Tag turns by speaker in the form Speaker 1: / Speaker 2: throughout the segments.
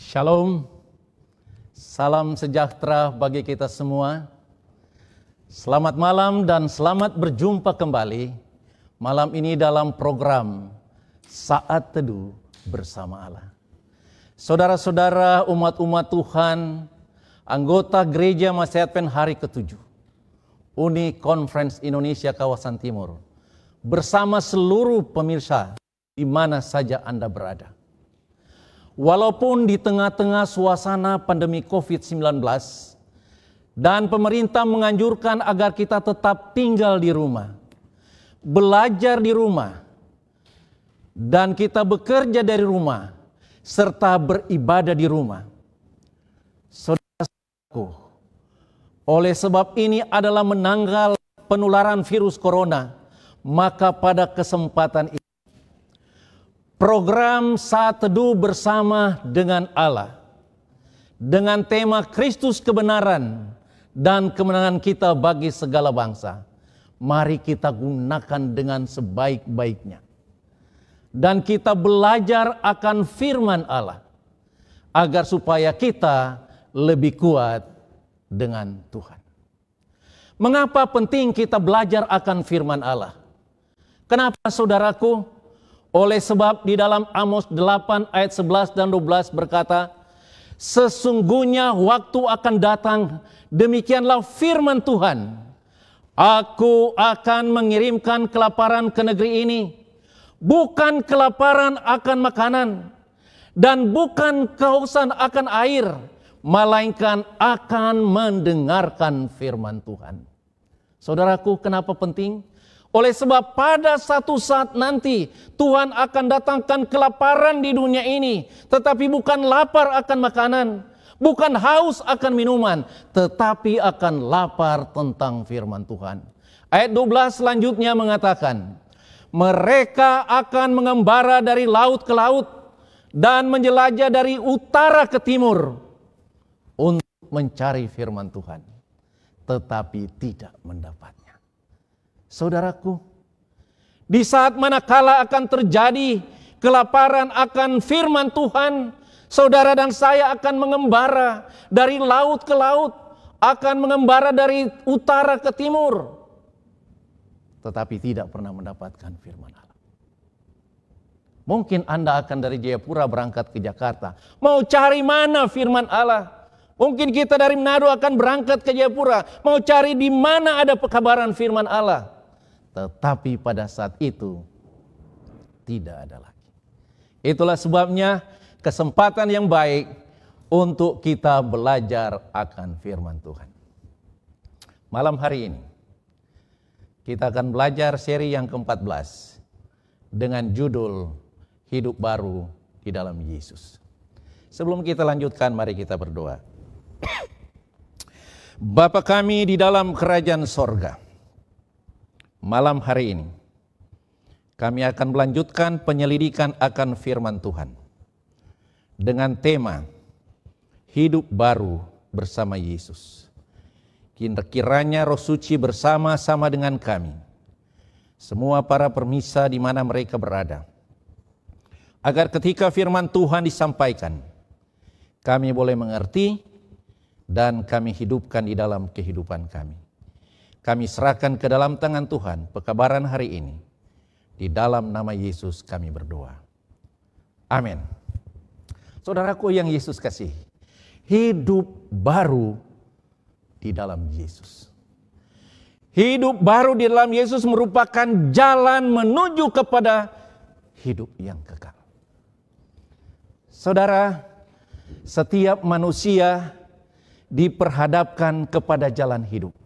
Speaker 1: Shalom, salam sejahtera bagi kita semua. Selamat malam dan selamat berjumpa kembali malam ini dalam program Saat Teduh Bersama Allah. Saudara-saudara umat-umat Tuhan, anggota Gereja Masih Advent hari ke-7, Uni Conference Indonesia Kawasan Timur, bersama seluruh pemirsa di mana saja Anda berada. Walaupun di tengah-tengah suasana pandemi COVID-19 dan pemerintah menganjurkan agar kita tetap tinggal di rumah, belajar di rumah, dan kita bekerja dari rumah, serta beribadah di rumah. Saudaraku, oleh sebab ini adalah menanggal penularan virus corona, maka pada kesempatan ini, program Saat Teduh Bersama dengan Allah dengan tema Kristus Kebenaran dan Kemenangan Kita bagi segala bangsa, mari kita gunakan dengan sebaik-baiknya. Dan kita belajar akan firman Allah agar supaya kita lebih kuat dengan Tuhan. Mengapa penting kita belajar akan firman Allah? Kenapa, saudaraku? Oleh sebab di dalam Amos 8 ayat 11 dan 12 berkata, sesungguhnya waktu akan datang, demikianlah firman Tuhan, aku akan mengirimkan kelaparan ke negeri ini, bukan kelaparan akan makanan, dan bukan kehausan akan air, melainkan akan mendengarkan firman Tuhan. Saudaraku, kenapa penting? Oleh sebab pada satu saat nanti Tuhan akan datangkan kelaparan di dunia ini, tetapi bukan lapar akan makanan, bukan haus akan minuman, tetapi akan lapar tentang firman Tuhan. Ayat 12 selanjutnya mengatakan, mereka akan mengembara dari laut ke laut dan menjelajah dari utara ke timur untuk mencari firman Tuhan, tetapi tidak mendapatnya. Saudaraku, di saat manakala akan terjadi kelaparan akan firman Tuhan, saudara dan saya akan mengembara dari laut ke laut, akan mengembara dari utara ke timur, tetapi tidak pernah mendapatkan firman Allah. Mungkin Anda akan dari Jayapura berangkat ke Jakarta, mau cari mana firman Allah? Mungkin kita dari Manado akan berangkat ke Jayapura, mau cari di mana ada pekabaran firman Allah. Tetapi pada saat itu tidak ada lagi. Itulah sebabnya kesempatan yang baik untuk kita belajar akan firman Tuhan. Malam hari ini kita akan belajar seri yang ke-14 dengan judul Hidup Baru di dalam Yesus. Sebelum kita lanjutkan, mari kita berdoa. Bapa kami di dalam kerajaan sorga, malam hari ini kami akan melanjutkan penyelidikan akan firman Tuhan dengan tema Hidup Baru bersama Yesus. Kiranya Roh Suci bersama-sama dengan kami, semua para permisa di mana mereka berada, agar ketika firman Tuhan disampaikan, kami boleh mengerti dan kami hidupkan di dalam kehidupan kami. Kami serahkan ke dalam tangan Tuhan pekabaran hari ini. Di dalam nama Yesus kami berdoa. Amin. Saudaraku yang Yesus kasih, hidup baru di dalam Yesus. Hidup baru di dalam Yesus merupakan jalan menuju kepada hidup yang kekal. Saudara, setiap manusia diperhadapkan kepada jalan hidup.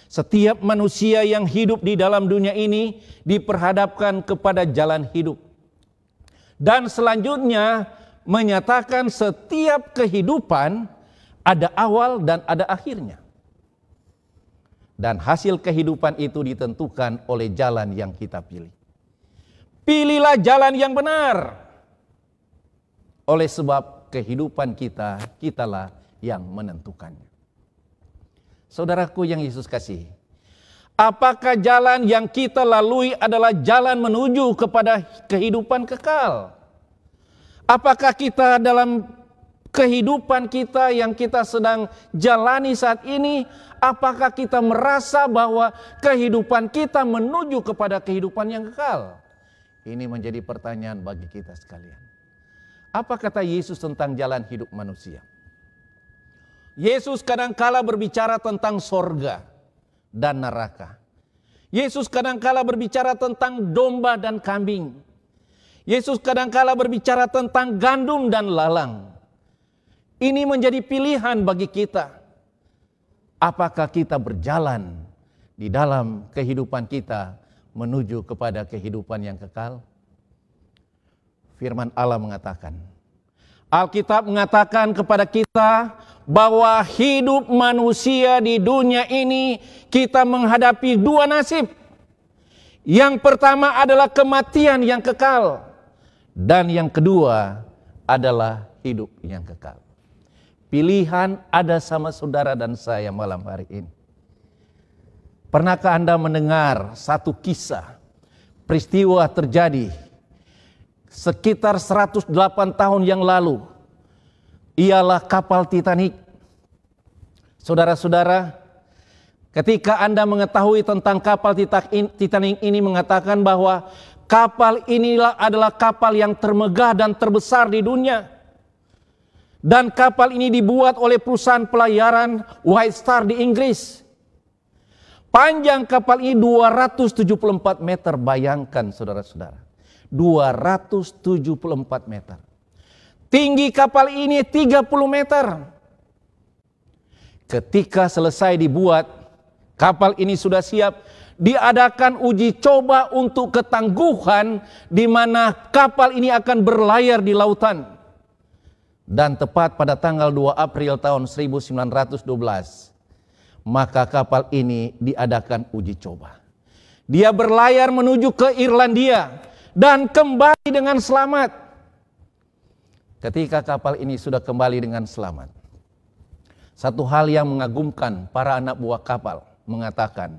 Speaker 1: Setiap manusia yang hidup di dalam dunia ini diperhadapkan kepada jalan hidup. Dan selanjutnya menyatakan setiap kehidupan ada awal dan ada akhirnya. Dan hasil kehidupan itu ditentukan oleh jalan yang kita pilih. Pilihlah jalan yang benar. Oleh sebab kehidupan kita, kitalah yang menentukannya. Saudaraku yang Yesus kasih, apakah jalan yang kita lalui adalah jalan menuju kepada kehidupan kekal? Apakah kita dalam kehidupan kita yang kita sedang jalani saat ini, apakah kita merasa bahwa kehidupan kita menuju kepada kehidupan yang kekal? Ini menjadi pertanyaan bagi kita sekalian. Apa kata Yesus tentang jalan hidup manusia? Yesus kadangkala berbicara tentang sorga dan neraka. Yesus kadangkala berbicara tentang domba dan kambing. Yesus kadangkala berbicara tentang gandum dan lalang. Ini menjadi pilihan bagi kita. Apakah kita berjalan di dalam kehidupan kita menuju kepada kehidupan yang kekal? Firman Allah mengatakan, Alkitab mengatakan kepada kita bahwa hidup manusia di dunia ini kita menghadapi dua nasib. Yang pertama adalah kematian yang kekal, dan yang kedua adalah hidup yang kekal. Pilihan ada sama saudara dan saya malam hari ini. Pernahkah Anda mendengar satu kisah peristiwa terjadi sekitar 108 tahun yang lalu? Ialah kapal Titanic. Saudara-saudara, ketika Anda mengetahui tentang kapal Titanic ini, mengatakan bahwa kapal inilah adalah kapal yang termegah dan terbesar di dunia. Dan kapal ini dibuat oleh perusahaan pelayaran White Star di Inggris. Panjang kapal ini 274 meter, bayangkan saudara-saudara. 274 meter. Tinggi kapal ini 30 meter. Ketika selesai dibuat, kapal ini sudah siap, diadakan uji coba untuk ketangguhan di mana kapal ini akan berlayar di lautan. Dan tepat pada tanggal 2 April tahun 1912, maka kapal ini diadakan uji coba. Dia berlayar menuju ke Irlandia dan kembali dengan selamat. Ketika kapal ini sudah kembali dengan selamat, satu hal yang mengagumkan para anak buah kapal mengatakan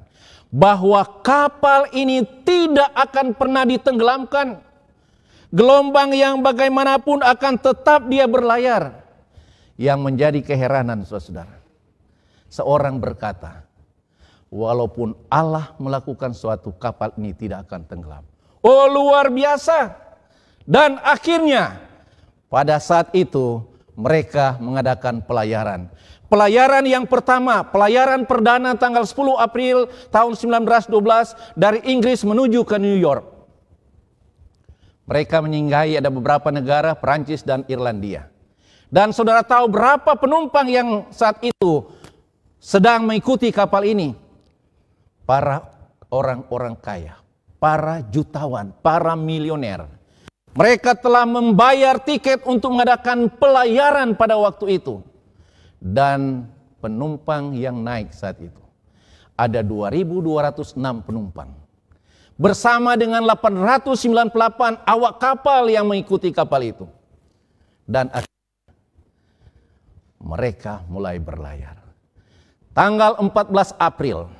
Speaker 1: bahwa kapal ini tidak akan pernah ditenggelamkan. Gelombang yang bagaimanapun akan tetap dia berlayar. Yang menjadi keheranan saudara, seorang berkata, walaupun Allah melakukan suatu, kapal ini tidak akan tenggelam. Oh, luar biasa. Dan akhirnya pada saat itu mereka mengadakan pelayaran. Pelayaran yang pertama, pelayaran perdana tanggal 10 April tahun 1912 dari Inggris menuju ke New York. Mereka menyinggahi ada beberapa negara, Perancis dan Irlandia. Dan saudara tahu berapa penumpang yang saat itu sedang mengikuti kapal ini? Para orang-orang kaya, para jutawan, para milioner. Mereka telah membayar tiket untuk mengadakan pelayaran pada waktu itu. Dan penumpang yang naik saat itu ada 2.206 penumpang. Bersama dengan 898 awak kapal yang mengikuti kapal itu. Dan akhirnya mereka mulai berlayar. Tanggal 14 April.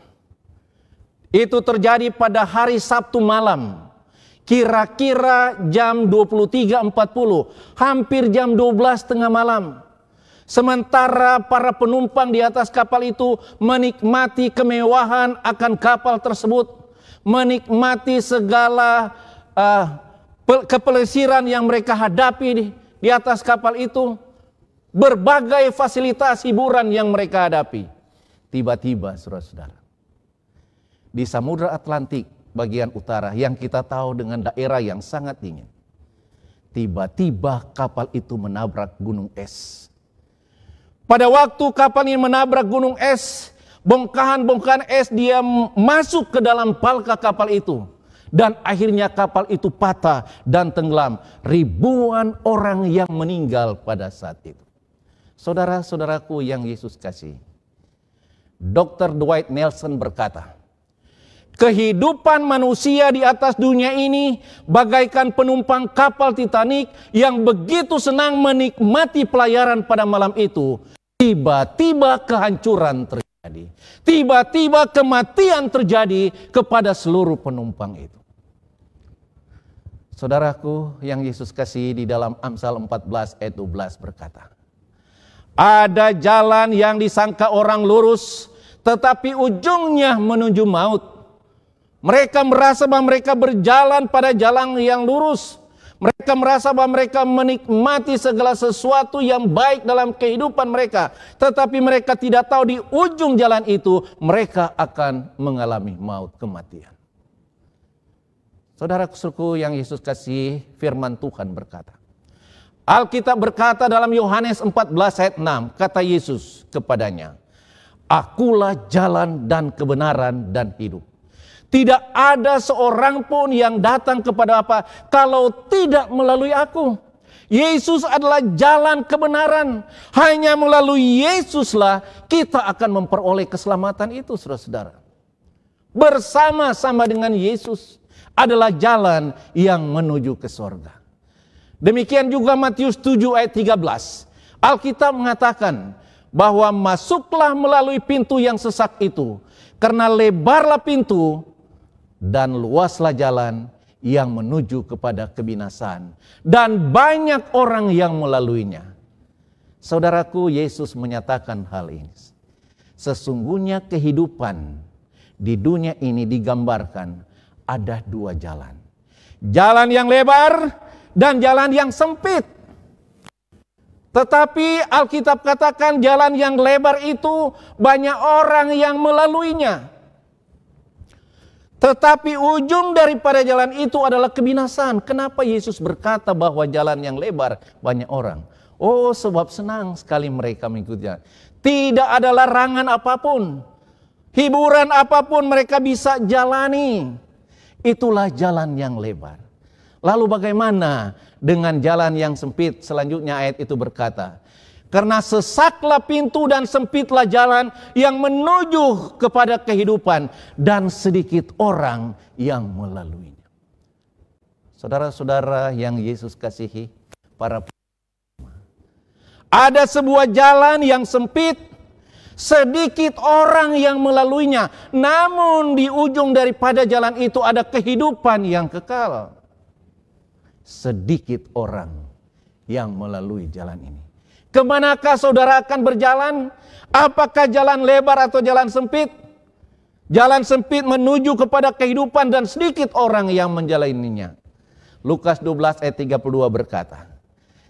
Speaker 1: Itu terjadi pada hari Sabtu malam. Kira-kira jam 23.40. Hampir jam 12 tengah malam. Sementara para penumpang di atas kapal itu menikmati kemewahan akan kapal tersebut. Menikmati segala kepelesiran yang mereka hadapi di atas kapal itu. Berbagai fasilitas hiburan yang mereka hadapi. Tiba-tiba saudara-saudara, di Samudra Atlantik bagian utara yang kita tahu dengan daerah yang sangat dingin, tiba-tiba kapal itu menabrak gunung es. Pada waktu kapal ini menabrak gunung es, bongkahan-bongkahan es dia masuk ke dalam palka kapal itu. Dan akhirnya kapal itu patah dan tenggelam. Ribuan orang yang meninggal pada saat itu. Saudara-saudaraku yang Yesus kasih, Dr. Dwight Nelson berkata, kehidupan manusia di atas dunia ini bagaikan penumpang kapal Titanic yang begitu senang menikmati pelayaran pada malam itu. Tiba-tiba kehancuran terjadi. Tiba-tiba kematian terjadi kepada seluruh penumpang itu. Saudaraku yang Yesus kasih, di dalam Amsal 14 ayat 12 berkata, Ada jalan yang disangka orang lurus, tetapi ujungnya menuju maut. Mereka merasa bahwa mereka berjalan pada jalan yang lurus. Mereka merasa bahwa mereka menikmati segala sesuatu yang baik dalam kehidupan mereka. Tetapi mereka tidak tahu di ujung jalan itu mereka akan mengalami maut, kematian. Saudara-saudaraku yang Yesus kasih, firman Tuhan berkata. Alkitab berkata dalam Yohanes 14 ayat 6, kata Yesus kepadanya, Akulah jalan dan kebenaran dan hidup. Tidak ada seorang pun yang datang kepada Bapa kalau tidak melalui aku. Yesus adalah jalan kebenaran. Hanya melalui Yesuslah kita akan memperoleh keselamatan itu, saudara-saudara. Bersama-sama dengan Yesus adalah jalan yang menuju ke sorga. Demikian juga Matius 7 ayat 13. Alkitab mengatakan bahwa masuklah melalui pintu yang sesak itu. Karena lebarlah pintu dan luaslah jalan yang menuju kepada kebinasaan. Dan banyak orang yang melaluinya. Saudaraku, Yesus menyatakan hal ini. Sesungguhnya kehidupan di dunia ini digambarkan ada dua jalan. Jalan yang lebar dan jalan yang sempit. Tetapi Alkitab katakan jalan yang lebar itu banyak orang yang melaluinya. Tetapi ujung daripada jalan itu adalah kebinasaan. Kenapa Yesus berkata bahwa jalan yang lebar banyak orang? Oh, sebab senang sekali mereka mengikutinya. Tidak ada larangan apapun. Hiburan apapun mereka bisa jalani. Itulah jalan yang lebar. Lalu bagaimana dengan jalan yang sempit? Selanjutnya ayat itu berkata, karena sesaklah pintu dan sempitlah jalan yang menuju kepada kehidupan dan sedikit orang yang melaluinya. Saudara-saudara yang Yesus kasihi, para ada sebuah jalan yang sempit, sedikit orang yang melaluinya. Namun di ujung daripada jalan itu ada kehidupan yang kekal. Sedikit orang yang melalui jalan ini. Kemanakah saudara akan berjalan? Apakah jalan lebar atau jalan sempit? Jalan sempit menuju kepada kehidupan dan sedikit orang yang menjalaninya. Lukas 12 ayat 32 berkata,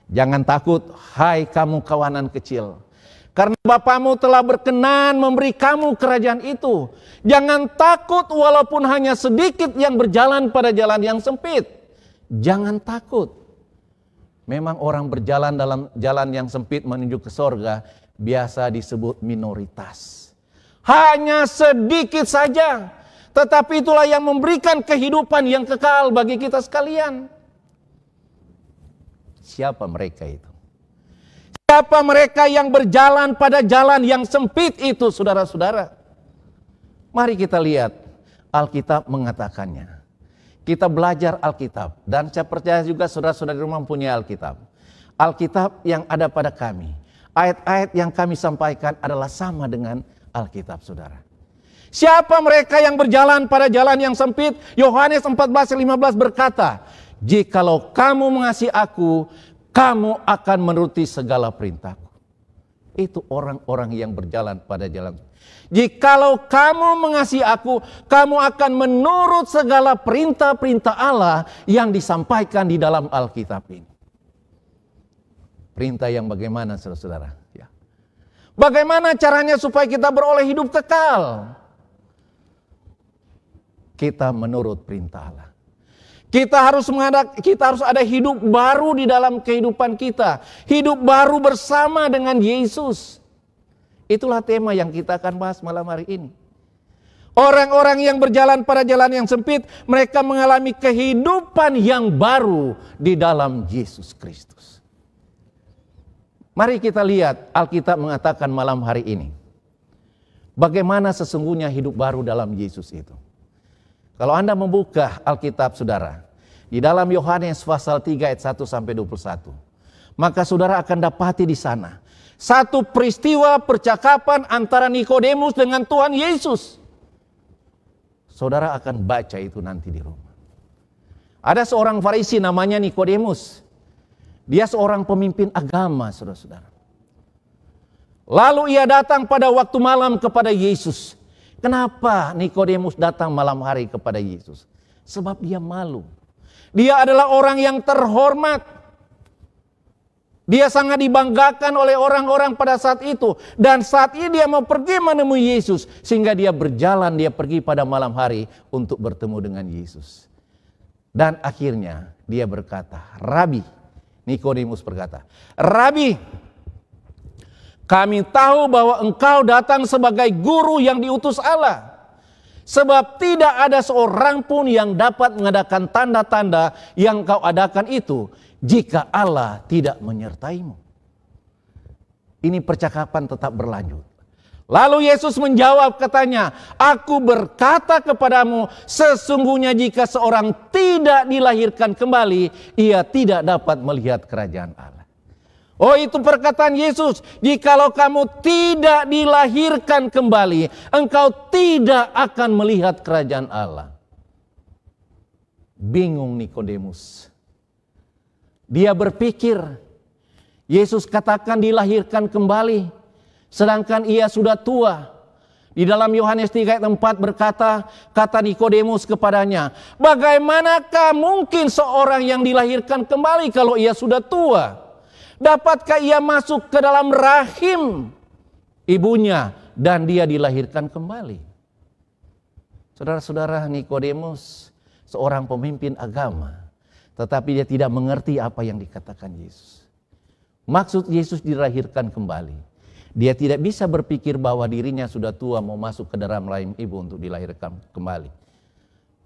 Speaker 1: Jangan takut, hai kamu kawanan kecil. Karena Bapamu telah berkenan memberi kamu kerajaan itu. Jangan takut walaupun hanya sedikit yang berjalan pada jalan yang sempit. Jangan takut. Memang orang berjalan dalam jalan yang sempit menuju ke sorga biasa disebut minoritas. Hanya sedikit saja. Tetapi itulah yang memberikan kehidupan yang kekal bagi kita sekalian. Siapa mereka itu? Siapa mereka yang berjalan pada jalan yang sempit itu, saudara-saudara? Mari kita lihat Alkitab mengatakannya. Kita belajar Alkitab. Dan saya percaya juga saudara-saudara di rumah mempunyai Alkitab. Alkitab yang ada pada kami. Ayat-ayat yang kami sampaikan adalah sama dengan Alkitab, saudara. Siapa mereka yang berjalan pada jalan yang sempit? Yohanes 14:15 berkata, Jikalau kamu mengasihi aku, kamu akan menuruti segala perintahku. Itu orang-orang yang berjalan pada jalan. Jikalau kamu mengasihi aku, kamu akan menurut segala perintah-perintah Allah yang disampaikan di dalam Alkitab ini. Perintah yang bagaimana, saudara-saudara? Ya. Bagaimana caranya supaya kita beroleh hidup kekal? Kita menurut perintah Allah. Kita harus ada hidup baru di dalam kehidupan kita. Hidup baru bersama dengan Yesus. Itulah tema yang kita akan bahas malam hari ini. Orang-orang yang berjalan pada jalan yang sempit, mereka mengalami kehidupan yang baru di dalam Yesus Kristus. Mari kita lihat Alkitab mengatakan malam hari ini. Bagaimana sesungguhnya hidup baru dalam Yesus itu. Kalau Anda membuka Alkitab saudara, di dalam Yohanes pasal 3 ayat 1 sampai 21, maka saudara akan dapati di sana satu peristiwa percakapan antara Nikodemus dengan Tuhan Yesus. Saudara akan baca itu nanti di rumah. Ada seorang Farisi namanya Nikodemus. Dia seorang pemimpin agama, saudara-saudara. Lalu ia datang pada waktu malam kepada Yesus. Kenapa Nikodemus datang malam hari kepada Yesus? Sebab dia malu. Dia adalah orang yang terhormat. Dia sangat dibanggakan oleh orang-orang pada saat itu. Dan saat ini dia mau pergi menemui Yesus. Sehingga dia berjalan, dia pergi pada malam hari untuk bertemu dengan Yesus. Dan akhirnya dia berkata, Rabi, Nikodemus berkata, Rabi, kami tahu bahwa engkau datang sebagai guru yang diutus Allah. Sebab tidak ada seorang pun yang dapat mengadakan tanda-tanda yang kau adakan itu jika Allah tidak menyertaimu. Ini percakapan tetap berlanjut. Lalu Yesus menjawab katanya, aku berkata kepadamu, sesungguhnya jika seorang tidak dilahirkan kembali, ia tidak dapat melihat kerajaan Allah. Oh, itu perkataan Yesus, jikalau kamu tidak dilahirkan kembali, engkau tidak akan melihat kerajaan Allah. Bingung Nikodemus. Dia berpikir, Yesus katakan dilahirkan kembali, sedangkan ia sudah tua. Di dalam Yohanes 3 ayat 4 berkata, kata Nikodemus kepadanya, bagaimanakah mungkin seorang yang dilahirkan kembali kalau ia sudah tua? Dapatkah ia masuk ke dalam rahim ibunya dan dia dilahirkan kembali? Saudara-saudara, Nikodemus seorang pemimpin agama, tetapi dia tidak mengerti apa yang dikatakan Yesus. Maksud Yesus dilahirkan kembali. Dia tidak bisa berpikir bahwa dirinya sudah tua mau masuk ke dalam rahim ibu untuk dilahirkan kembali.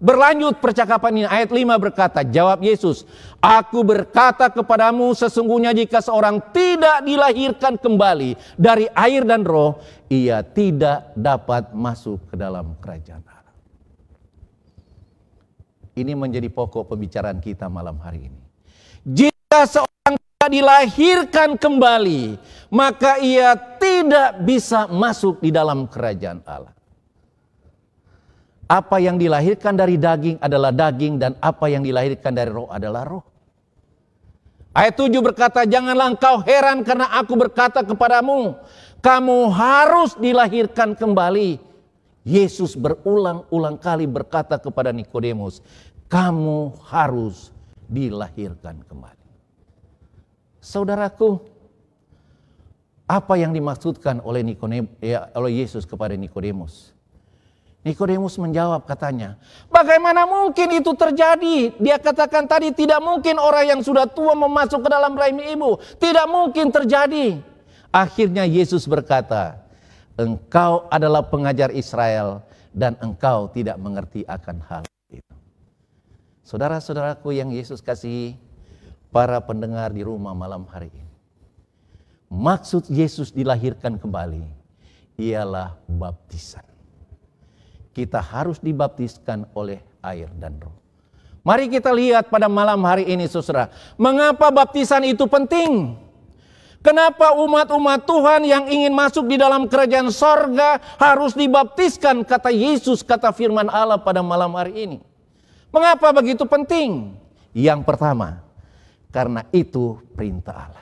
Speaker 1: Berlanjut percakapan ini, ayat 5 berkata, jawab Yesus, aku berkata kepadamu sesungguhnya jika seorang tidak dilahirkan kembali dari air dan roh, ia tidak dapat masuk ke dalam kerajaan Allah. Ini menjadi pokok pembicaraan kita malam hari ini. Jika seorang tidak dilahirkan kembali, maka ia tidak bisa masuk di dalam kerajaan Allah. Apa yang dilahirkan dari daging adalah daging dan apa yang dilahirkan dari roh adalah roh. Ayat 7 berkata, janganlah engkau heran karena aku berkata kepadamu, kamu harus dilahirkan kembali. Yesus berulang-ulang kali berkata kepada Nikodemus, kamu harus dilahirkan kembali. Saudaraku, apa yang dimaksudkan oleh Yesus kepada Nikodemus? Nikodemus menjawab katanya, bagaimana mungkin itu terjadi? Dia katakan tadi tidak mungkin orang yang sudah tua memasuk ke dalam rahim ibu. Tidak mungkin terjadi. Akhirnya Yesus berkata, engkau adalah pengajar Israel dan engkau tidak mengerti akan hal itu. Saudara-saudaraku yang Yesus kasihi, para pendengar di rumah malam hari ini. Maksud Yesus dilahirkan kembali ialah baptisan. Kita harus dibaptiskan oleh air dan roh. Mari kita lihat pada malam hari ini saudara. Mengapa baptisan itu penting? Kenapa umat-umat Tuhan yang ingin masuk di dalam kerajaan sorga harus dibaptiskan? Kata Yesus, kata firman Allah pada malam hari ini. Mengapa begitu penting? Yang pertama, karena itu perintah Allah.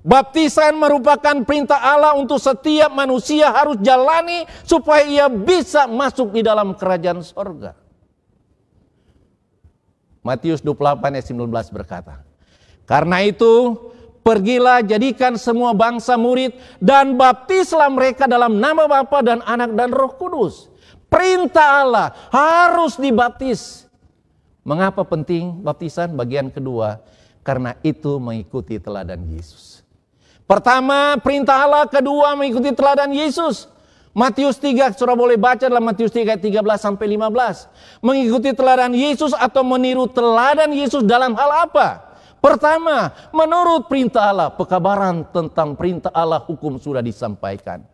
Speaker 1: Baptisan merupakan perintah Allah untuk setiap manusia harus jalani supaya ia bisa masuk di dalam kerajaan sorga. Matius 28 ayat 19 berkata, karena itu pergilah jadikan semua bangsa murid dan baptislah mereka dalam nama Bapa dan Anak dan Roh Kudus. Perintah Allah harus dibaptis. Mengapa penting baptisan? Bagian kedua, karena itu mengikuti teladan Yesus. Pertama, perintah Allah. Kedua, mengikuti teladan Yesus. Matius 3, saudara boleh baca dalam Matius 3, 13 sampai 15. Mengikuti teladan Yesus atau meniru teladan Yesus dalam hal apa? Pertama, menurut perintah Allah. Pekabaran tentang perintah Allah, hukum sudah disampaikan.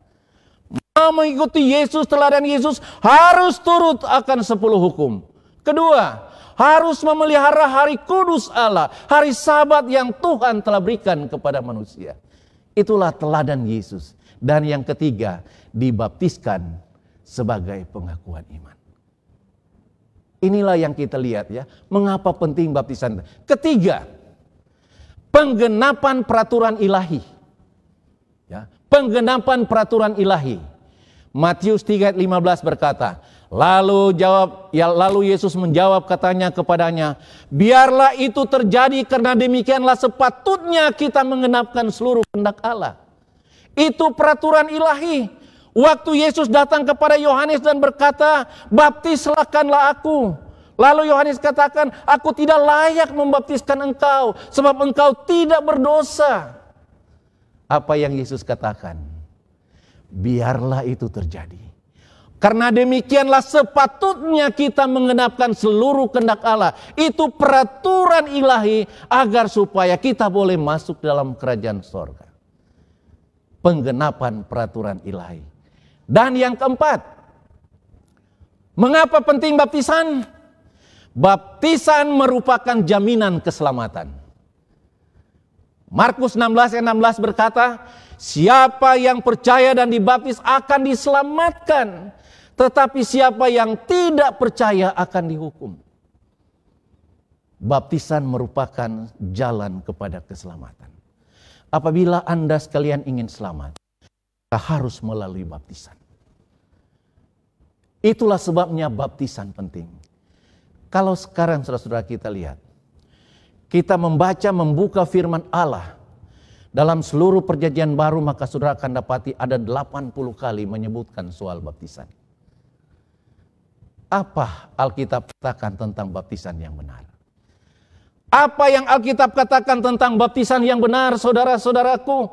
Speaker 1: Mau mengikuti Yesus, teladan Yesus, harus turut akan 10 hukum. Kedua, harus memelihara hari kudus Allah, hari Sabat yang Tuhan telah berikan kepada manusia. Itulah teladan Yesus. Dan yang ketiga, dibaptiskan sebagai pengakuan iman. Inilah yang kita lihat ya, mengapa penting baptisan. Ketiga, penggenapan peraturan ilahi. Ya, Penggenapan peraturan ilahi. Matius 3 ayat 15 berkata, lalu Yesus menjawab katanya kepadanya, biarlah itu terjadi karena demikianlah sepatutnya kita menggenapkan seluruh kehendak Allah. Itu peraturan ilahi. Waktu Yesus datang kepada Yohanes dan berkata, baptislahkanlah aku. Lalu Yohanes katakan, aku tidak layak membaptiskan engkau, sebab engkau tidak berdosa. Apa yang Yesus katakan? Biarlah itu terjadi. Karena demikianlah sepatutnya kita menggenapkan seluruh kehendak Allah. Itu peraturan ilahi agar supaya kita boleh masuk dalam kerajaan sorga. Penggenapan peraturan ilahi. Dan yang keempat, mengapa penting baptisan? Baptisan merupakan jaminan keselamatan. Markus 16 ayat 16 berkata, siapa yang percaya dan dibaptis akan diselamatkan, tetapi siapa yang tidak percaya akan dihukum. Baptisan merupakan jalan kepada keselamatan. Apabila Anda sekalian ingin selamat, kita harus melalui baptisan. Itulah sebabnya baptisan penting. Kalau sekarang saudara-saudara kita lihat, kita membuka firman Allah dalam seluruh perjanjian baru, maka saudara akan dapati ada 80 kali menyebutkan soal baptisan. Apa Alkitab katakan tentang baptisan yang benar? Apa yang Alkitab katakan tentang baptisan yang benar, saudara-saudaraku?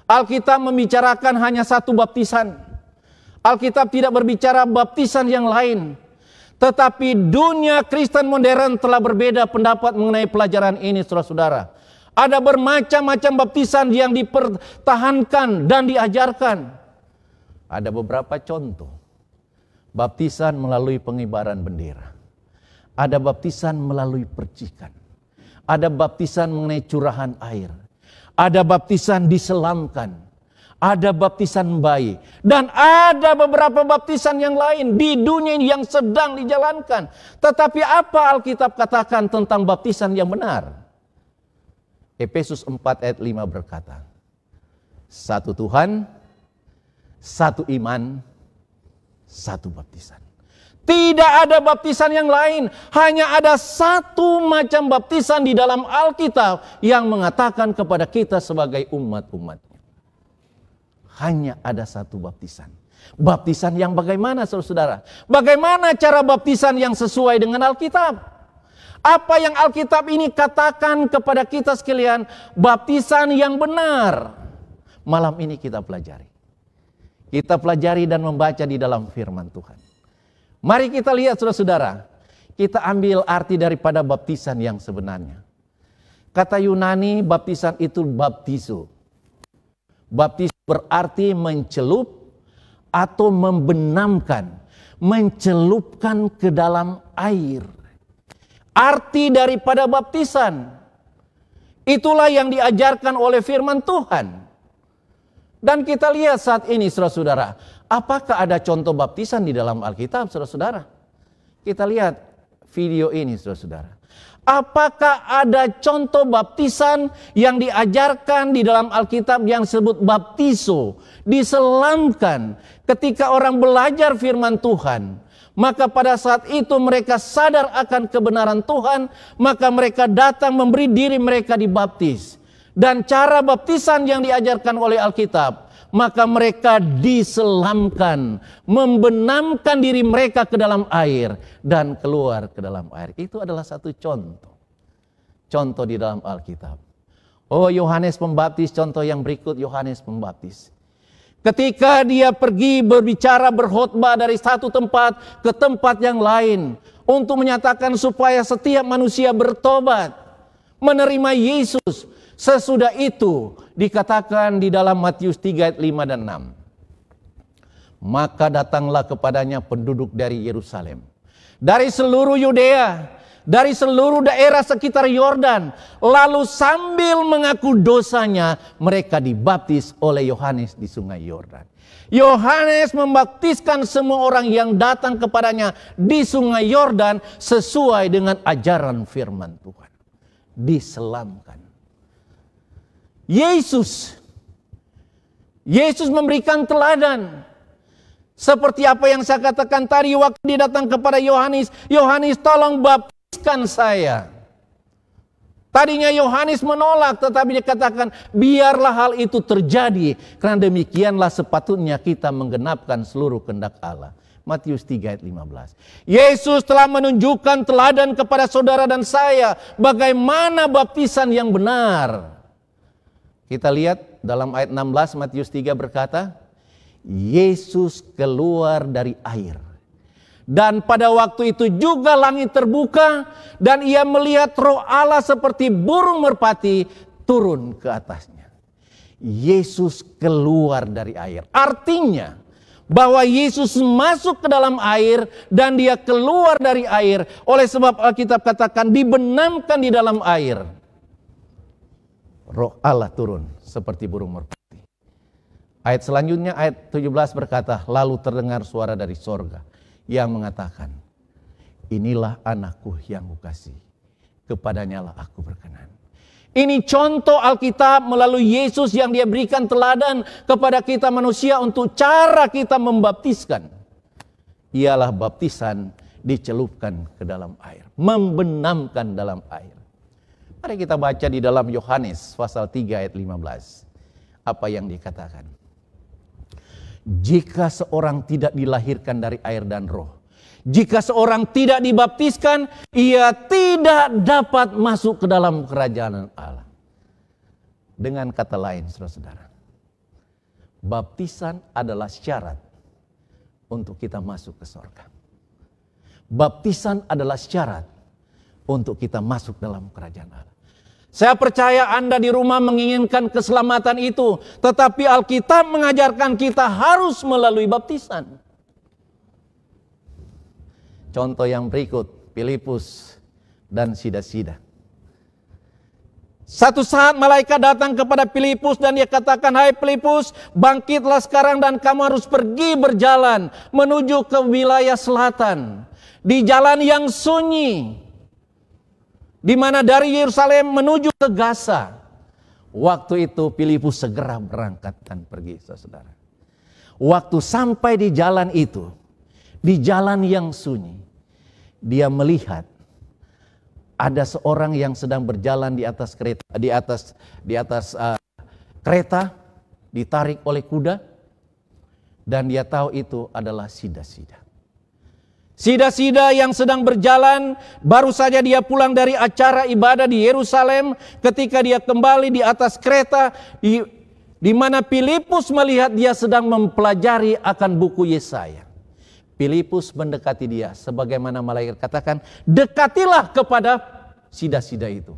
Speaker 1: Alkitab membicarakan hanya satu baptisan. Alkitab tidak berbicara baptisan yang lain. Tetapi dunia Kristen modern telah berbeda pendapat mengenai pelajaran ini, saudara-saudara. Ada bermacam-macam baptisan yang dipertahankan dan diajarkan. Ada beberapa contoh. Baptisan melalui pengibaran bendera. Ada baptisan melalui percikan. Ada baptisan mengenai curahan air. Ada baptisan diselamkan. Ada baptisan bayi. Dan ada beberapa baptisan yang lain di dunia ini yang sedang dijalankan. Tetapi apa Alkitab katakan tentang baptisan yang benar? Efesus 4 ayat 5 berkata, satu Tuhan, satu iman, satu baptisan. Tidak ada baptisan yang lain. Hanya ada satu macam baptisan di dalam Alkitab yang mengatakan kepada kita sebagai umat-umatnya. Hanya ada satu baptisan. Baptisan yang bagaimana, saudara-saudara? Bagaimana cara baptisan yang sesuai dengan Alkitab? Apa yang Alkitab ini katakan kepada kita sekalian? Baptisan yang benar. Malam ini kita pelajari. Kita pelajari dan membaca di dalam firman Tuhan. Mari kita lihat, saudara-saudara. Kita ambil arti daripada baptisan yang sebenarnya. Kata Yunani, baptisan itu baptizo. Baptizo berarti mencelup atau membenamkan. Mencelupkan ke dalam air. Arti daripada baptisan. Itulah yang diajarkan oleh firman Tuhan. Dan kita lihat saat ini, saudara-saudara. Apakah ada contoh baptisan di dalam Alkitab, saudara-saudara? Kita lihat video ini, saudara-saudara. Apakah ada contoh baptisan yang diajarkan di dalam Alkitab yang disebut baptizo, diselamkan ketika orang belajar firman Tuhan? Maka pada saat itu mereka sadar akan kebenaran Tuhan, maka mereka datang memberi diri mereka dibaptis. Dan cara baptisan yang diajarkan oleh Alkitab, maka mereka diselamkan, membenamkan diri mereka ke dalam air dan keluar ke dalam air. Itu adalah satu contoh. Contoh di dalam Alkitab. Oh, Yohanes Pembaptis, contoh yang berikut Yohanes Pembaptis. Ketika dia pergi berbicara, berkhotbah dari satu tempat ke tempat yang lain untuk menyatakan supaya setiap manusia bertobat, menerima Yesus. Sesudah itu dikatakan di dalam Matius 3 ayat 5 dan 6. Maka datanglah kepadanya penduduk dari Yerusalem, dari seluruh Yudea, dari seluruh daerah sekitar Yordan. Lalu sambil mengaku dosanya, mereka dibaptis oleh Yohanes di sungai Yordan. Yohanes membaptiskan semua orang yang datang kepadanya di sungai Yordan sesuai dengan ajaran firman Tuhan. Diselamkan. Yesus Yesus memberikan teladan. Seperti apa yang saya katakan tadi waktu dia datang kepada Yohanes. Yohanes, tolong baptiskan saya. Tadinya Yohanes menolak, tetapi dia katakan, biarlah hal itu terjadi. Karena demikianlah sepatutnya kita menggenapkan seluruh kehendak Allah. Matius 3 ayat 15. Yesus telah menunjukkan teladan kepada saudara dan saya. Bagaimana baptisan yang benar. Kita lihat dalam ayat 16 Matius 3 berkata, Yesus keluar dari air. Dan pada waktu itu juga langit terbuka dan ia melihat Roh Allah seperti burung merpati turun ke atasnya. Yesus keluar dari air. Artinya bahwa Yesus masuk ke dalam air dan dia keluar dari air. Oleh sebab Alkitab katakan dibenamkan di dalam air. Roh Allah turun seperti burung merpati. Ayat selanjutnya ayat 17 berkata, lalu terdengar suara dari sorga yang mengatakan, inilah anakku yang kukasihi, kepadanya lah aku berkenan. Ini contoh Alkitab melalui Yesus yang dia berikan teladan kepada kita manusia untuk cara kita membaptiskan. Ialah baptisan dicelupkan ke dalam air, membenamkan dalam air. Mari kita baca di dalam Yohanes pasal 3 ayat 15. Apa yang dikatakan? Jika seorang tidak dilahirkan dari air dan roh, jika seorang tidak dibaptiskan, ia tidak dapat masuk ke dalam kerajaan Allah. Dengan kata lain, saudara-saudara, baptisan adalah syarat untuk kita masuk ke surga. Baptisan adalah syarat untuk kita masuk dalam kerajaan Allah. Saya percaya Anda di rumah menginginkan keselamatan itu, tetapi Alkitab mengajarkan kita harus melalui baptisan. Contoh yang berikut, Filipus dan Sida-Sida. Satu saat malaikat datang kepada Filipus dan dia katakan, hai Filipus, bangkitlah sekarang dan kamu harus pergi berjalan menuju ke wilayah selatan. Di jalan yang sunyi, di mana dari Yerusalem menuju ke Gaza. Waktu itu Filipus segera berangkat dan pergi, saudara. Waktu sampai di jalan itu, di jalan yang sunyi, dia melihat ada seorang yang sedang berjalan di atas kereta, kereta ditarik oleh kuda, dan dia tahu itu adalah Sida-Sida. Sida-Sida yang sedang berjalan, baru saja dia pulang dari acara ibadah di Yerusalem. Ketika dia kembali di atas kereta, di mana Filipus melihat dia sedang mempelajari akan buku Yesaya. Filipus mendekati dia, sebagaimana malaikat katakan, dekatilah kepada Sida-Sida itu.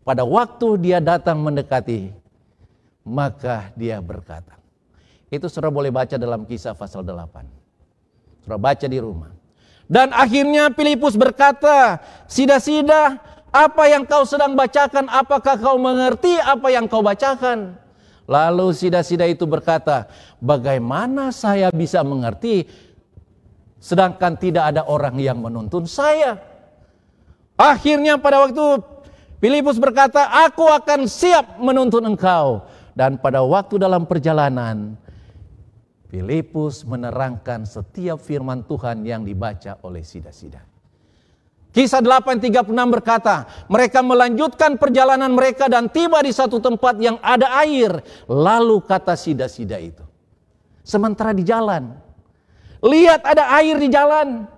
Speaker 1: Pada waktu dia datang mendekati, maka dia berkata. Itu saudara boleh baca dalam Kisah pasal 8. Saudara baca di rumah. Dan akhirnya Filipus berkata, Sida-Sida, apa yang kau sedang bacakan? Apakah kau mengerti apa yang kau bacakan? Lalu Sida-Sida itu berkata, bagaimana saya bisa mengerti sedangkan tidak ada orang yang menuntun saya? Akhirnya pada waktu Filipus berkata, aku akan siap menuntun engkau. Dan pada waktu dalam perjalanan, Filipus menerangkan setiap firman Tuhan yang dibaca oleh Sida-Sida. Kisah 8:36 berkata, mereka melanjutkan perjalanan mereka dan tiba di satu tempat yang ada air. Lalu kata Sida-Sida itu, sementara di jalan, lihat ada air di jalan.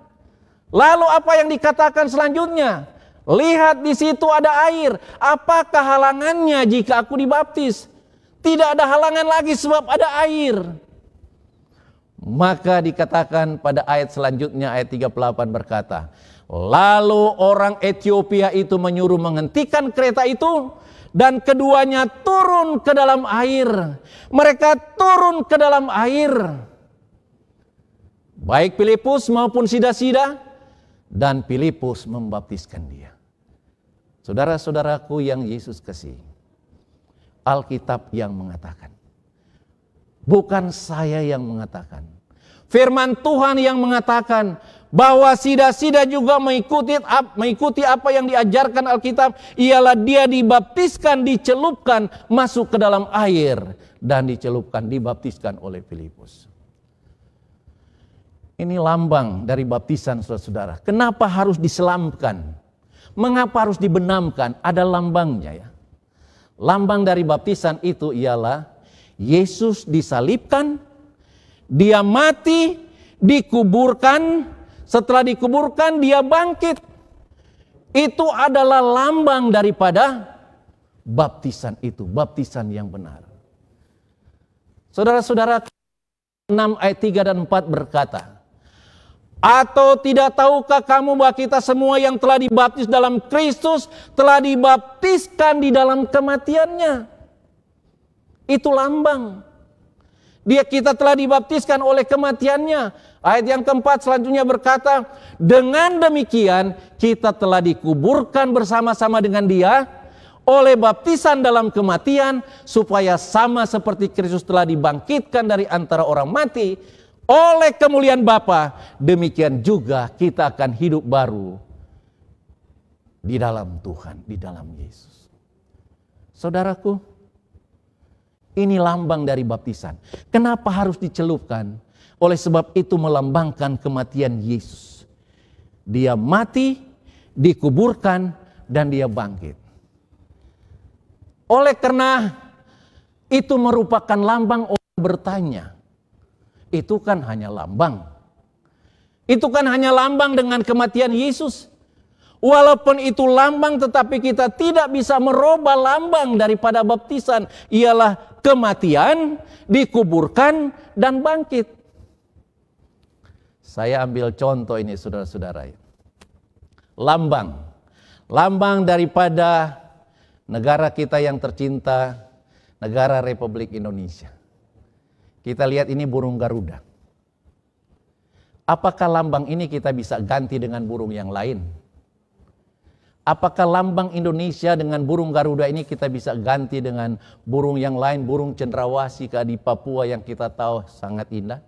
Speaker 1: Lalu apa yang dikatakan selanjutnya? Lihat di situ ada air. Apakah halangannya jika aku dibaptis? Tidak ada halangan lagi sebab ada air. Maka dikatakan pada ayat selanjutnya, ayat 38 berkata, lalu orang Ethiopia itu menyuruh menghentikan kereta itu, dan keduanya turun ke dalam air. Mereka turun ke dalam air, baik Filipus maupun Sida-Sida, dan Filipus membaptiskan dia. Saudara-saudaraku yang Yesus kasihi, Alkitab yang mengatakan, bukan saya yang mengatakan, Firman Tuhan yang mengatakan bahwa sida-sida juga mengikuti apa yang diajarkan Alkitab, ialah dia dibaptiskan, dicelupkan masuk ke dalam air dan dibaptiskan oleh Filipus. Ini lambang dari baptisan, saudara-saudara. Kenapa harus diselamkan? Mengapa harus dibenamkan? Ada lambangnya ya. Lambang dari baptisan itu ialah Yesus disalibkan, dia mati, dikuburkan, setelah dikuburkan dia bangkit. Itu adalah lambang daripada baptisan itu, baptisan yang benar. Saudara-saudara, 6 ayat 3 dan 4 berkata, atau tidak tahukah kamu bahwa kita semua yang telah dibaptis dalam Kristus telah dibaptiskan di dalam kematiannya? Itu lambang. Kita telah dibaptiskan oleh kematiannya. Ayat yang keempat selanjutnya berkata, dengan demikian kita telah dikuburkan bersama-sama dengan dia oleh baptisan dalam kematian, supaya sama seperti Kristus telah dibangkitkan dari antara orang mati oleh kemuliaan Bapa, demikian juga kita akan hidup baru di dalam Tuhan, di dalam Yesus. Saudaraku, ini lambang dari baptisan. Kenapa harus dicelupkan? Oleh sebab itu melambangkan kematian Yesus. Dia mati, dikuburkan, dan dia bangkit. Oleh karena itu merupakan lambang, orang bertanya, itu kan hanya lambang. Itu kan hanya lambang dengan kematian Yesus. Walaupun itu lambang, tetapi kita tidak bisa merubah lambang daripada baptisan. Ialah kematian, dikuburkan, dan bangkit. Saya ambil contoh ini, saudara-saudara. Lambang daripada negara kita yang tercinta, negara Republik Indonesia. Kita lihat ini burung Garuda. Apakah lambang ini kita bisa ganti dengan burung yang lain? Apakah lambang Indonesia dengan burung Garuda ini kita bisa ganti dengan burung yang lain, burung cendrawasih di Papua yang kita tahu sangat indah?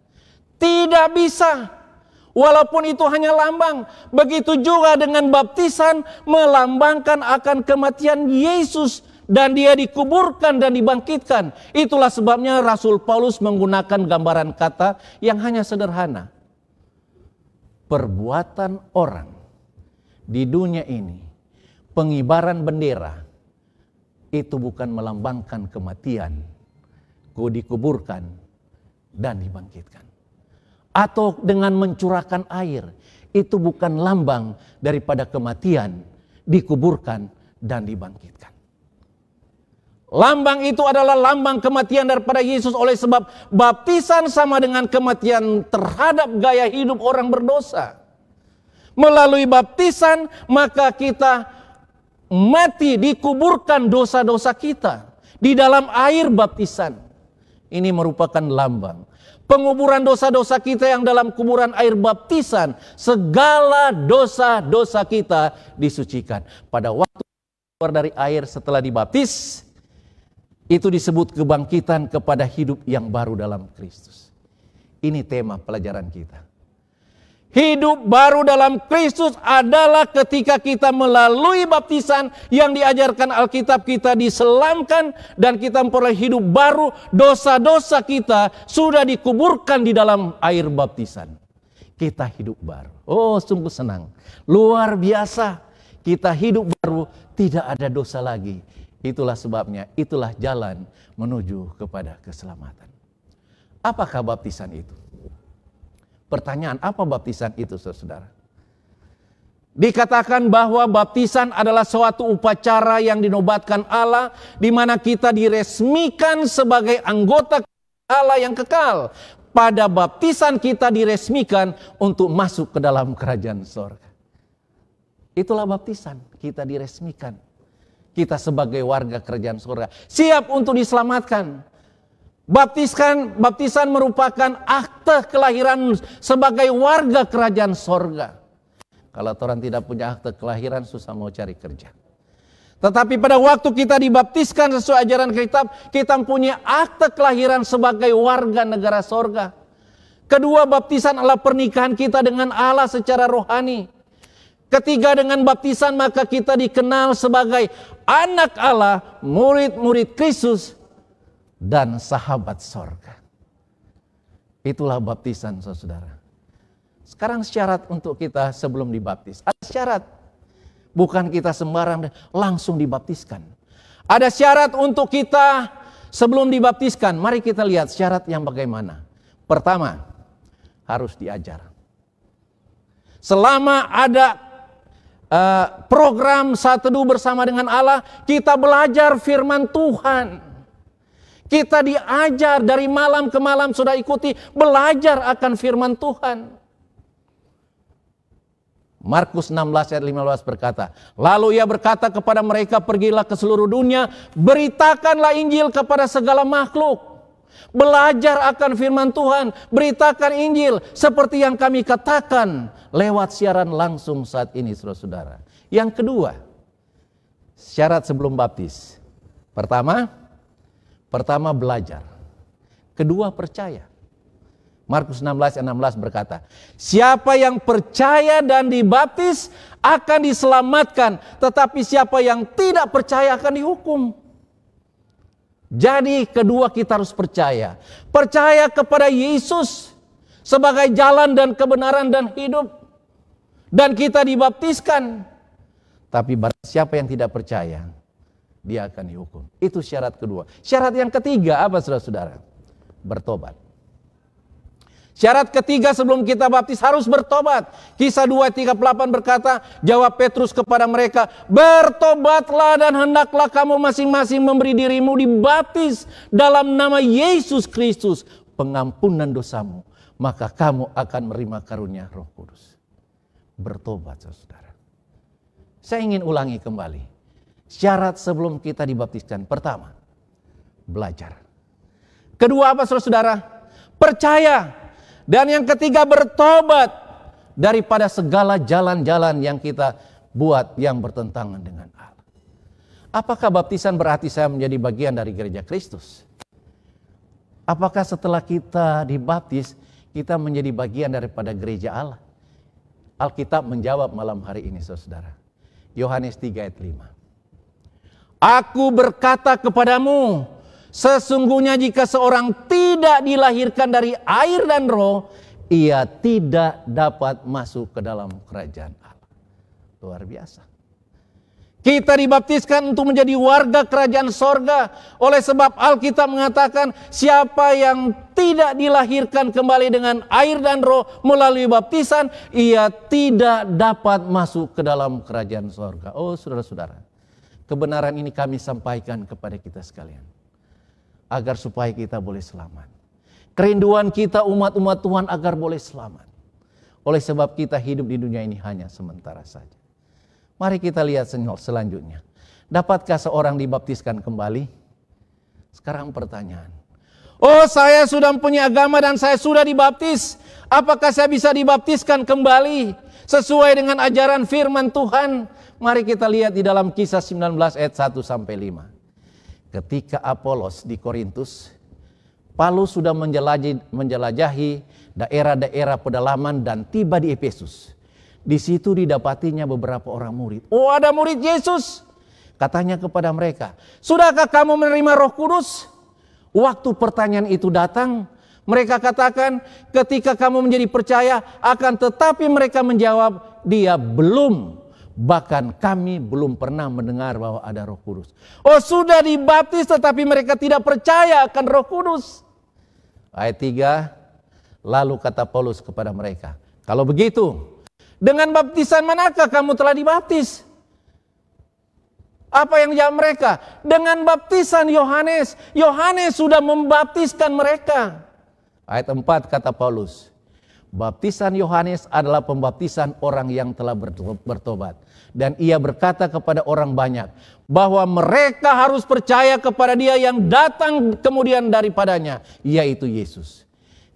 Speaker 1: Tidak bisa. Walaupun itu hanya lambang. Begitu juga dengan baptisan melambangkan akan kematian Yesus. Dan dia dikuburkan dan dibangkitkan. Itulah sebabnya Rasul Paulus menggunakan gambaran kata yang hanya sederhana. Perbuatan orang di dunia ini, pengibaran bendera, itu bukan melambangkan kematian, dikuburkan dan dibangkitkan. Atau dengan mencurahkan air, itu bukan lambang daripada kematian, dikuburkan dan dibangkitkan. Lambang itu adalah lambang kematian daripada Yesus, oleh sebab baptisan sama dengan kematian terhadap gaya hidup orang berdosa. Melalui baptisan maka kita mati, dikuburkan dosa-dosa kita di dalam air baptisan. Ini merupakan lambang penguburan dosa-dosa kita yang dalam kuburan air baptisan. Segala dosa-dosa kita disucikan. Pada waktu keluar dari air setelah dibaptis, itu disebut kebangkitan kepada hidup yang baru dalam Kristus. Ini tema pelajaran kita. Hidup baru dalam Kristus adalah ketika kita melalui baptisan yang diajarkan Alkitab, kita diselamkan dan kita memperoleh hidup baru. Dosa-dosa kita sudah dikuburkan di dalam air baptisan. Kita hidup baru. Oh, sungguh senang. Luar biasa. Kita hidup baru, tidak ada dosa lagi. Itulah sebabnya, itulah jalan menuju kepada keselamatan. Apakah baptisan itu? Pertanyaan, apa baptisan itu, saudara? Dikatakan bahwa baptisan adalah suatu upacara yang dinobatkan Allah, di mana kita diresmikan sebagai anggota Allah yang kekal. Pada baptisan kita diresmikan untuk masuk ke dalam kerajaan surga. Itulah baptisan, kita diresmikan. Kita sebagai warga kerajaan surga, siap untuk diselamatkan. Baptisan merupakan akte kelahiran sebagai warga kerajaan surga. Kalau orang tidak punya akte kelahiran, susah mau cari kerja. Tetapi pada waktu kita dibaptiskan sesuai ajaran kitab, kita punya akte kelahiran sebagai warga negara surga. Kedua, baptisan adalah pernikahan kita dengan Allah secara rohani. Ketiga, dengan baptisan maka kita dikenal sebagai anak Allah, murid-murid Kristus, dan sahabat sorga. Itulah baptisan, saudara. Sekarang syarat untuk kita sebelum dibaptis. Ada syarat. Bukan kita sembarang langsung dibaptiskan. Ada syarat untuk kita sebelum dibaptiskan. Mari kita lihat syarat yang bagaimana. Pertama, harus diajar. Selama ada program Saat Teduh bersama dengan Allah, kita belajar firman Tuhan. Kita diajar dari malam ke malam, sudah ikuti belajar akan firman Tuhan. Markus 16 ayat 15 berkata, lalu ia berkata kepada mereka, pergilah ke seluruh dunia, beritakanlah Injil kepada segala makhluk. Belajar akan firman Tuhan, beritakan Injil seperti yang kami katakan lewat siaran langsung saat ini, saudara-saudara. Yang kedua, syarat sebelum baptis. Pertama belajar. Kedua percaya. Markus 16 ayat 16 berkata, siapa yang percaya dan dibaptis akan diselamatkan, tetapi siapa yang tidak percaya akan dihukum. Jadi kedua kita harus percaya. Percaya kepada Yesus sebagai jalan dan kebenaran dan hidup. Dan kita dibaptiskan. Tapi barang siapa yang tidak percaya, dia akan dihukum. Itu syarat kedua. Syarat yang ketiga apa, saudara-saudara? Bertobat. Syarat ketiga sebelum kita baptis harus bertobat. Kisah 2:38 berkata, jawab Petrus kepada mereka, bertobatlah dan hendaklah kamu masing-masing memberi dirimu dibaptis dalam nama Yesus Kristus, pengampunan dosamu, maka kamu akan menerima karunia Roh Kudus. Bertobat, saudara. Saya ingin ulangi kembali. Syarat sebelum kita dibaptiskan, pertama, belajar. Kedua apa, saudara? Percaya. Dan yang ketiga, bertobat daripada segala jalan-jalan yang kita buat yang bertentangan dengan Allah. Apakah baptisan berarti saya menjadi bagian dari gereja Kristus? Apakah setelah kita dibaptis, kita menjadi bagian daripada gereja Allah? Alkitab menjawab malam hari ini, saudara. Yohanes 3 ayat 5. Aku berkata kepadamu, sesungguhnya jika seorang tidak dilahirkan dari air dan roh, ia tidak dapat masuk ke dalam kerajaan Allah. Luar biasa. Kita dibaptiskan untuk menjadi warga kerajaan sorga. Oleh sebab Alkitab mengatakan, siapa yang tidak dilahirkan kembali dengan air dan roh melalui baptisan, ia tidak dapat masuk ke dalam kerajaan sorga. Oh, saudara-saudara, kebenaran ini kami sampaikan kepada kita sekalian, agar supaya kita boleh selamat. Kerinduan kita umat-umat Tuhan agar boleh selamat. Oleh sebab kita hidup di dunia ini hanya sementara saja. Mari kita lihat selanjutnya. Dapatkah seorang dibaptiskan kembali? Sekarang pertanyaan. Oh, saya sudah punya agama dan saya sudah dibaptis. Apakah saya bisa dibaptiskan kembali sesuai dengan ajaran firman Tuhan? Mari kita lihat di dalam Kisah 19 ayat 1 sampai 5. Ketika Apolos di Korintus, Paulus sudah menjelajahi daerah-daerah pedalaman dan tiba di Efesus. Di situ didapatinya beberapa orang murid. Oh, ada murid Yesus. Katanya kepada mereka, sudahkah kamu menerima Roh Kudus? Waktu pertanyaan itu datang, mereka katakan, ketika kamu menjadi percaya, akan tetapi mereka menjawab, dia belum. Bahkan kami belum pernah mendengar bahwa ada Roh Kudus. Oh, sudah dibaptis tetapi mereka tidak percaya akan Roh Kudus. Ayat 3, lalu kata Paulus kepada mereka, kalau begitu, dengan baptisan manakah kamu telah dibaptis? Apa yang jawab mereka? Dengan baptisan Yohanes. Yohanes sudah membaptiskan mereka. Ayat 4 kata Paulus, baptisan Yohanes adalah pembaptisan orang yang telah bertobat. Dan ia berkata kepada orang banyak bahwa mereka harus percaya kepada dia yang datang kemudian daripadanya, yaitu Yesus.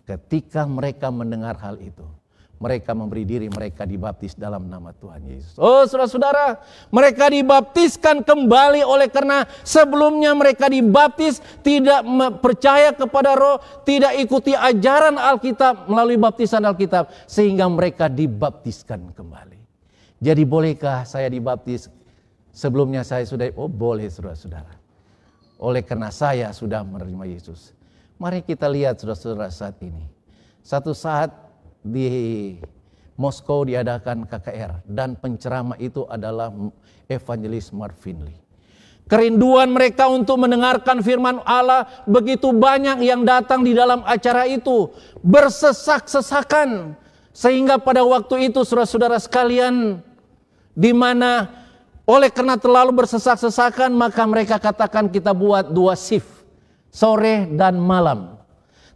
Speaker 1: Ketika mereka mendengar hal itu, mereka memberi diri, mereka dibaptis dalam nama Tuhan Yesus. Oh saudara-saudara, mereka dibaptiskan kembali oleh karena sebelumnya mereka dibaptis tidak percaya kepada Roh, tidak ikuti ajaran Alkitab melalui baptisan Alkitab, sehingga mereka dibaptiskan kembali. Jadi bolehkah saya dibaptis? Sebelumnya saya sudah, boleh saudara-saudara. Oleh karena saya sudah menerima Yesus. Mari kita lihat saudara-saudara saat ini. Satu saat di Moskow diadakan KKR dan penceramah itu adalah evangelis Mark Finley. Kerinduan mereka untuk mendengarkan firman Allah begitu banyak yang datang di dalam acara itu, bersesak-sesakan, sehingga pada waktu itu saudara-saudara sekalian, di mana oleh karena terlalu bersesak-sesakan, maka mereka katakan kita buat 2 shift, sore dan malam.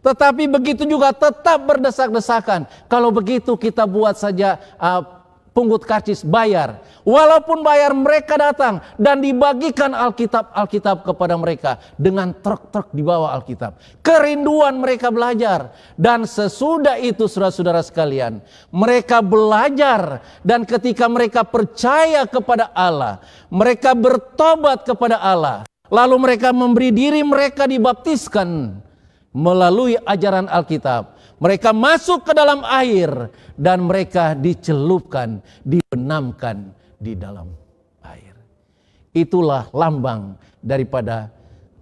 Speaker 1: Tetapi begitu juga tetap berdesak-desakan. Kalau begitu kita buat saja pungut karcis, bayar. Walaupun bayar, mereka datang dan dibagikan Alkitab kepada mereka dengan truk-truk di bawah Alkitab. Kerinduan mereka belajar. Dan sesudah itu saudara-saudara sekalian, mereka belajar, dan ketika mereka percaya kepada Allah, mereka bertobat kepada Allah, lalu mereka memberi diri, mereka dibaptiskan melalui ajaran Alkitab. Mereka masuk ke dalam air dan mereka dicelupkan, dibenamkan di dalam air. Itulah lambang daripada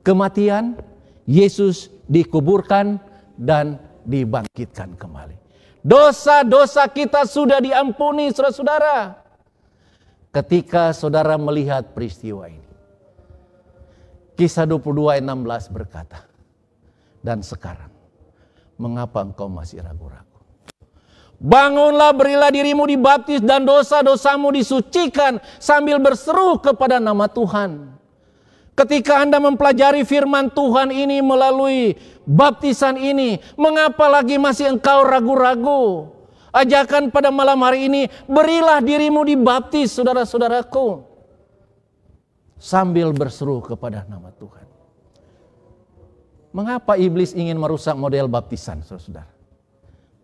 Speaker 1: kematian, Yesus dikuburkan dan dibangkitkan kembali. Dosa-dosa kita sudah diampuni saudara-saudara. Ketika saudara melihat peristiwa ini, Kisah 22 ayat 16 berkata, dan sekarang, mengapa engkau masih ragu-ragu? Bangunlah, berilah dirimu dibaptis dan dosa-dosamu disucikan sambil berseru kepada nama Tuhan. Ketika Anda mempelajari firman Tuhan ini melalui baptisan ini, mengapa lagi masih engkau ragu-ragu? Ajakan pada malam hari ini, berilah dirimu dibaptis saudara-saudaraku, sambil berseru kepada nama Tuhan. Mengapa iblis ingin merusak model baptisan, saudara-saudara?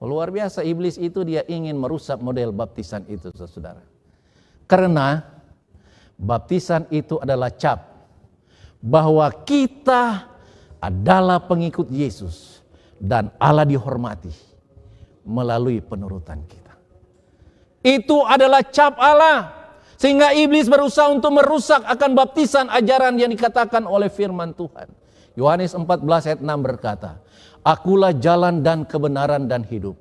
Speaker 1: Luar biasa, iblis itu dia ingin merusak model baptisan itu, saudara-saudara. Karena baptisan itu adalah cap bahwa kita adalah pengikut Yesus dan Allah dihormati melalui penurutan kita. Itu adalah cap Allah. Sehingga iblis berusaha untuk merusak akan baptisan ajaran yang dikatakan oleh firman Tuhan. Yohanes 14 ayat 6 berkata, Akulah jalan dan kebenaran dan hidup.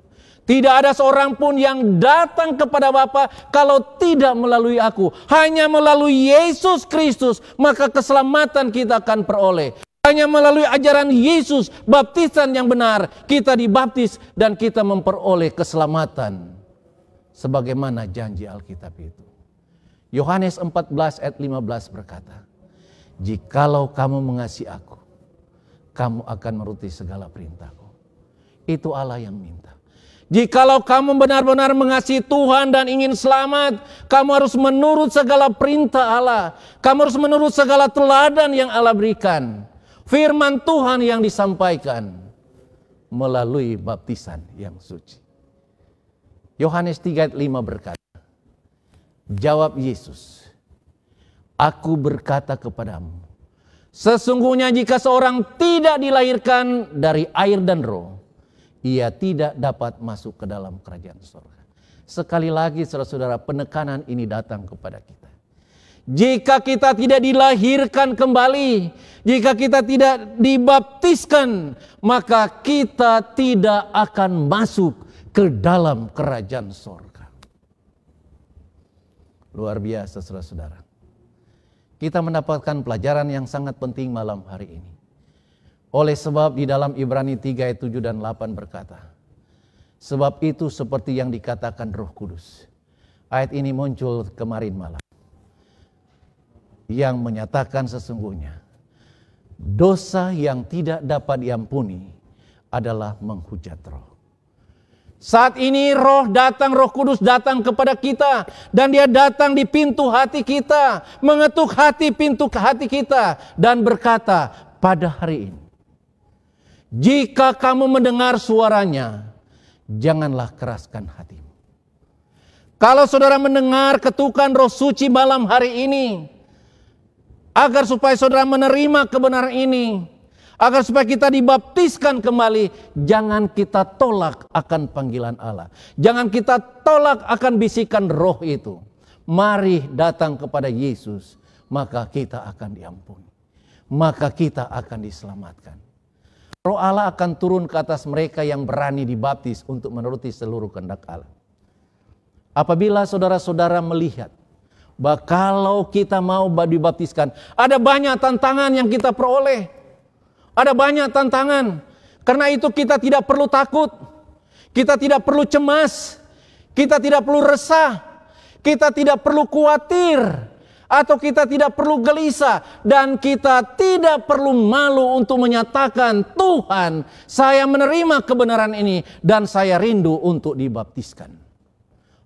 Speaker 1: Tidak ada seorang pun yang datang kepada Bapa kalau tidak melalui aku. Hanya melalui Yesus Kristus maka keselamatan kita akan peroleh. Hanya melalui ajaran Yesus, baptisan yang benar, kita dibaptis dan kita memperoleh keselamatan. Sebagaimana janji Alkitab itu. Yohanes 14 ayat 15 berkata, Jikalau kamu mengasihi aku, kamu akan menuruti segala perintahku. Itu Allah yang minta. Jikalau kamu benar-benar mengasihi Tuhan dan ingin selamat, kamu harus menurut segala perintah Allah. Kamu harus menurut segala teladan yang Allah berikan. Firman Tuhan yang disampaikan melalui baptisan yang suci. Yohanes 3 ayat 5 berkata, Jawab Yesus, Aku berkata kepadamu, sesungguhnya jika seorang tidak dilahirkan dari air dan roh, ia tidak dapat masuk ke dalam kerajaan surga. Sekali lagi saudara-saudara, penekanan ini datang kepada kita. Jika kita tidak dilahirkan kembali, jika kita tidak dibaptiskan, maka kita tidak akan masuk ke dalam kerajaan surga. Luar biasa saudara-saudara. Kita mendapatkan pelajaran yang sangat penting malam hari ini. Oleh sebab di dalam Ibrani 3 ayat 7 dan 8 berkata, sebab itu seperti yang dikatakan Roh Kudus. Ayat ini muncul kemarin malam. Yang menyatakan sesungguhnya dosa yang tidak dapat diampuni adalah menghujat roh. Saat ini Roh Kudus datang kepada kita dan dia datang di pintu hati kita, mengetuk pintu hati kita dan berkata, pada hari ini, jika kamu mendengar suaranya, janganlah keraskan hatimu. Kalau saudara mendengar ketukan Roh Suci malam hari ini, agar supaya saudara menerima kebenaran ini, agar supaya kita dibaptiskan kembali, jangan kita tolak akan panggilan Allah. Jangan kita tolak akan bisikan Roh itu. Mari datang kepada Yesus, maka kita akan diampuni. Maka kita akan diselamatkan. Roh Allah akan turun ke atas mereka yang berani dibaptis untuk menuruti seluruh kehendak Allah. Apabila saudara-saudara melihat bahwa kalau kita mau dibaptiskan, ada banyak tantangan yang kita peroleh. Ada banyak tantangan. Karena itu kita tidak perlu takut. Kita tidak perlu cemas. Kita tidak perlu resah. Kita tidak perlu khawatir. Atau kita tidak perlu gelisah. Dan kita tidak perlu malu untuk menyatakan, Tuhan, saya menerima kebenaran ini dan saya rindu untuk dibaptiskan.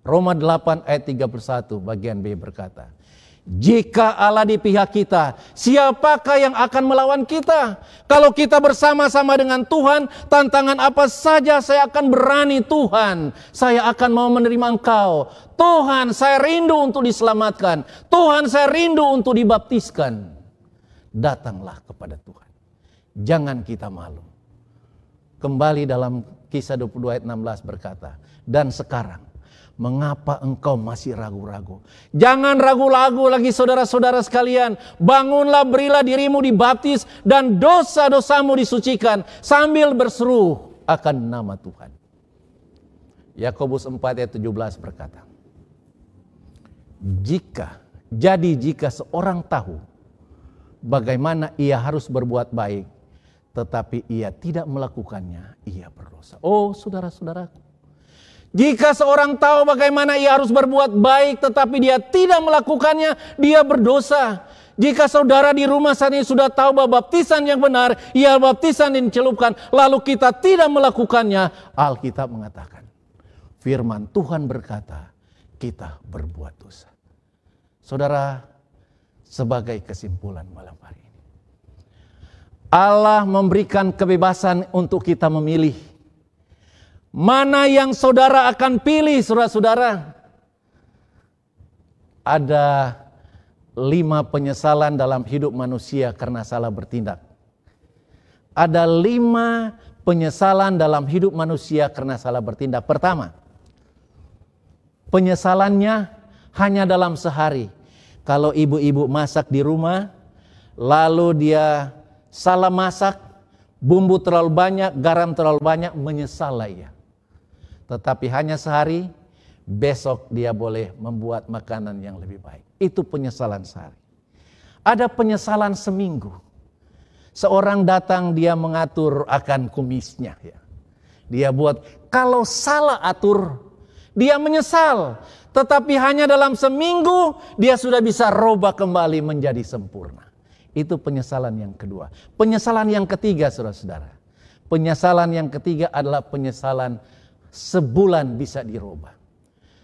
Speaker 1: Roma 8 ayat 31 bagian B berkata, jika Allah di pihak kita, siapakah yang akan melawan kita? Kalau kita bersama-sama dengan Tuhan, tantangan apa saja saya akan berani, Tuhan. Saya akan mau menerima Engkau. Tuhan, saya rindu untuk diselamatkan. Tuhan, saya rindu untuk dibaptiskan. Datanglah kepada Tuhan. Jangan kita malu. Kembali dalam Kisah 22 ayat 16 berkata, dan sekarang, mengapa engkau masih ragu-ragu? Jangan ragu-ragu lagi saudara-saudara sekalian. Bangunlah, berilah dirimu dibaptis dan dosa-dosamu disucikan sambil berseru akan nama Tuhan. Yakobus 4 ayat 17 berkata, jika seorang tahu bagaimana ia harus berbuat baik, tetapi ia tidak melakukannya, ia berdosa. Oh saudara-saudaraku, jika seorang tahu bagaimana ia harus berbuat baik tetapi dia tidak melakukannya, dia berdosa. Jika saudara di rumah saat ini sudah tahu bahwa baptisan yang benar, ia baptisan yang dicelupkan, lalu kita tidak melakukannya, Alkitab mengatakan, firman Tuhan berkata, kita berbuat dosa. Saudara, sebagai kesimpulan malam hari ini, Allah memberikan kebebasan untuk kita memilih mana yang saudara akan pilih, saudara-saudara. Ada 5 penyesalan dalam hidup manusia karena salah bertindak. Ada 5 penyesalan dalam hidup manusia karena salah bertindak. Pertama, penyesalannya hanya dalam sehari. Kalau ibu-ibu masak di rumah, lalu dia salah masak, bumbu terlalu banyak, garam terlalu banyak, menyesallah ia. Tetapi hanya sehari, besok dia boleh membuat makanan yang lebih baik. Itu penyesalan sehari. Ada penyesalan seminggu. Seorang datang, dia mengatur akan kumisnya. Ya. Dia buat, kalau salah atur, dia menyesal. Tetapi hanya dalam seminggu, dia sudah bisa robah kembali menjadi sempurna. Itu penyesalan yang kedua. Penyesalan yang ketiga, saudara-saudara. Penyesalan yang ketiga adalah penyesalan sebulan bisa dirubah.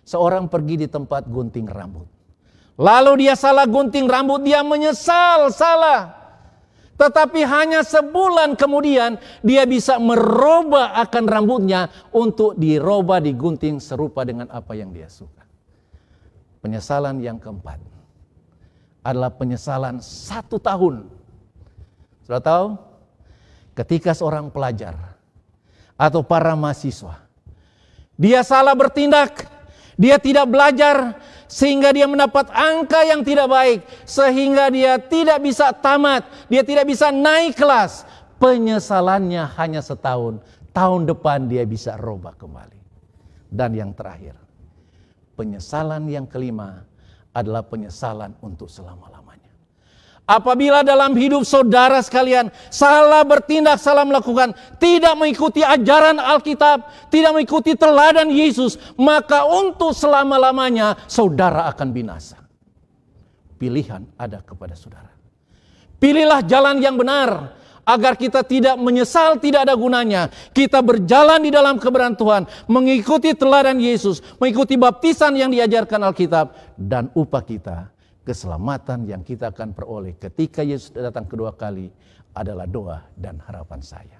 Speaker 1: Seorang pergi di tempat gunting rambut. Lalu dia salah gunting rambut, dia menyesal salah. Tetapi hanya sebulan kemudian dia bisa merubah akan rambutnya untuk dirubah, digunting serupa dengan apa yang dia suka. Penyesalan yang keempat adalah penyesalan 1 tahun. Sudah tahu? Ketika seorang pelajar atau para mahasiswa, dia salah bertindak, dia tidak belajar, sehingga dia mendapat angka yang tidak baik, sehingga dia tidak bisa tamat, dia tidak bisa naik kelas. Penyesalannya hanya setahun, tahun depan dia bisa robah kembali. Dan yang terakhir, penyesalan yang kelima adalah penyesalan untuk selama-lamanya. Apabila dalam hidup saudara sekalian salah bertindak, salah melakukan, tidak mengikuti ajaran Alkitab, tidak mengikuti teladan Yesus, maka untuk selama-lamanya saudara akan binasa. Pilihan ada kepada saudara. Pilihlah jalan yang benar agar kita tidak menyesal, tidak ada gunanya. Kita berjalan di dalam kebenaran Tuhan, mengikuti teladan Yesus, mengikuti baptisan yang diajarkan Alkitab, dan upah kita, keselamatan yang kita akan peroleh ketika Yesus datang kedua kali adalah doa dan harapan saya.